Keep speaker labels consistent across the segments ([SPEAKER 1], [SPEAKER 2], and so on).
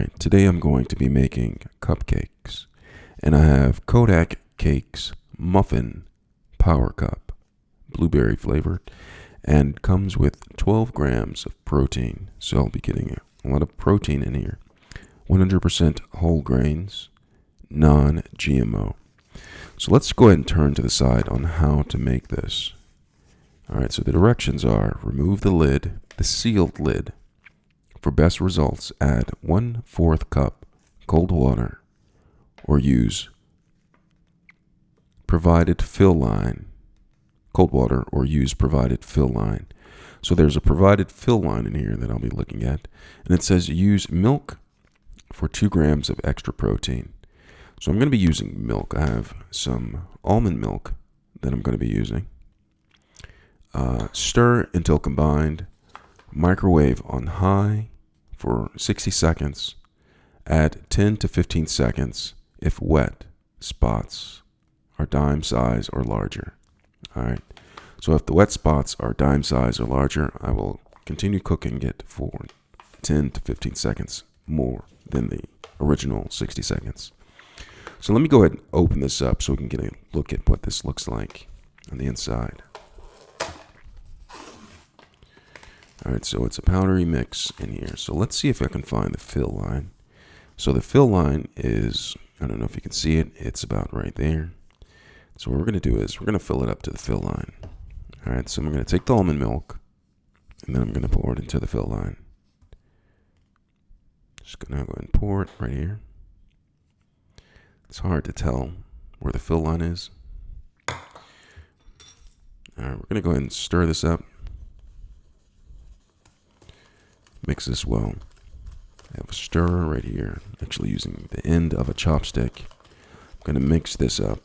[SPEAKER 1] Alright, today I'm going to be making cupcakes. And I have Kodiak Cakes Muffin Power Cup, blueberry flavored, and comes with 12 grams of protein. So I'll be getting a lot of protein in here. 100% whole grains, non-GMO. So let's go ahead and turn to the side on how to make this. Alright, so the directions are: remove the lid, the sealed lid. For best results, add 1/4 cup cold water or use provided fill line. Cold water or use provided fill line. So there's a provided fill line in here that I'll be looking at. And it says use milk for 2 grams of extra protein. So I'm going to be using milk. I have some almond milk that I'm going to be using. Stir until combined. Microwave on high for 60 seconds. Add 10 to 15 seconds if wet spots are dime size or larger. Alright, so if the wet spots are dime size or larger, I will continue cooking it for 10 to 15 seconds more than the original 60 seconds. So let me go ahead and open this up so we can get a look at what this looks like on the inside. Alright, so it's a powdery mix in here. So let's see if I can find the fill line. So the fill line is, I don't know if you can see it, it's about right there. So what we're going to do is we're going to fill it up to the fill line. Alright, so I'm going to take the almond milk and then I'm going to pour it into the fill line. Just going to go ahead and pour it right here. It's hard to tell where the fill line is. Alright, we're going to go ahead and stir this up. Mix this well. I have a stirrer right here, actually using the end of a chopstick. I'm going to mix this up.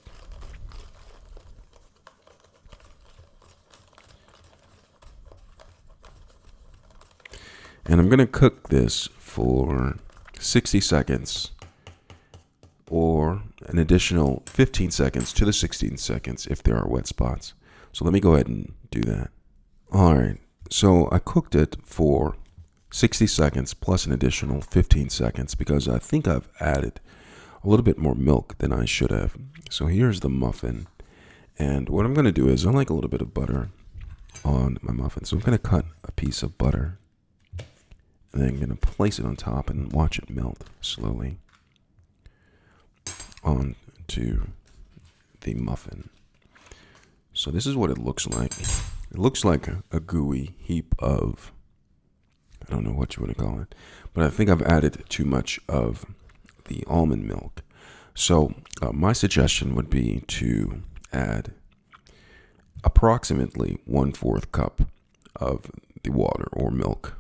[SPEAKER 1] And I'm going to cook this for 60 seconds or an additional 15 seconds to the 16 seconds if there are wet spots. So let me go ahead and do that. Alright, so I cooked it for 60 seconds plus an additional 15 seconds because I think I've added a little bit more milk than I should have. So here's the muffin. And what I'm going to do is I like a little bit of butter on my muffin. So I'm going to cut a piece of butter and then I'm going to place it on top and watch it melt slowly onto the muffin. So this is what it looks like. It looks like a gooey heap of, I don't know what you want to call it, but I think I've added too much of the almond milk. So my suggestion would be to add approximately 1/4 cup of the water or milk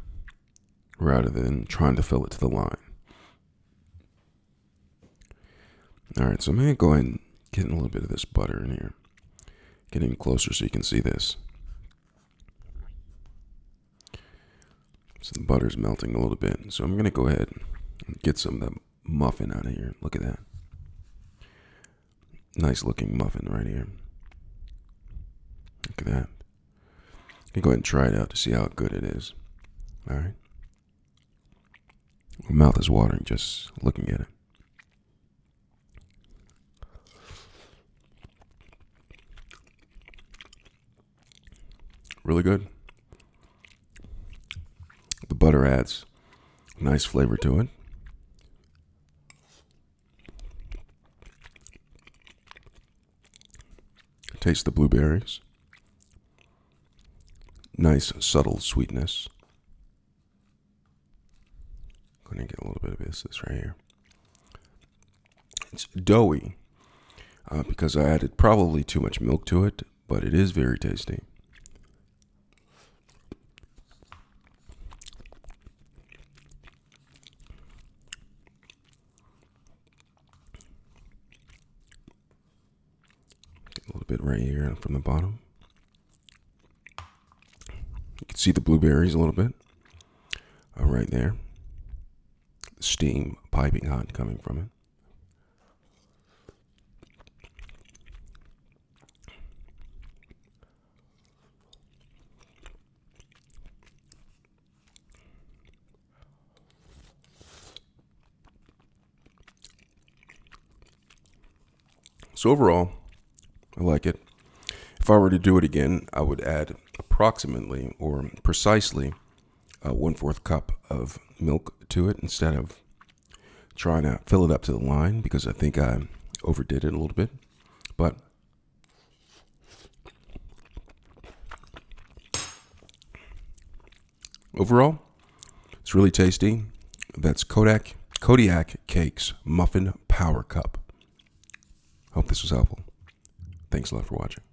[SPEAKER 1] rather than trying to fill it to the line. Alright, so I'm going to go ahead and get in a little bit of this butter in here. Getting closer so you can see this. So the butter's melting a little bit. So I'm going to go ahead and get some of the muffin out of here. Look at that. Nice looking muffin right here. Look at that. I'm going to go ahead and try it out to see how good it is. Alright. My mouth is watering just looking at it. Really good. The butter adds a nice flavor to it. Taste the blueberries. Nice subtle sweetness. Going to get a little bit of this right here. It's doughy because I added probably too much milk to it, but it is very tasty. A little bit right here from the bottom. You can see the blueberries a little bit right there. Steam piping hot coming from it. So overall, I like it. If I were to do it again, I would add approximately or precisely 1/4 cup of milk to it instead of trying to fill it up to the line, because I think I overdid it a little bit. But overall, it's really tasty. That's Kodiak Cakes Muffin Power Cup. Hope this was helpful. Thanks a lot for watching.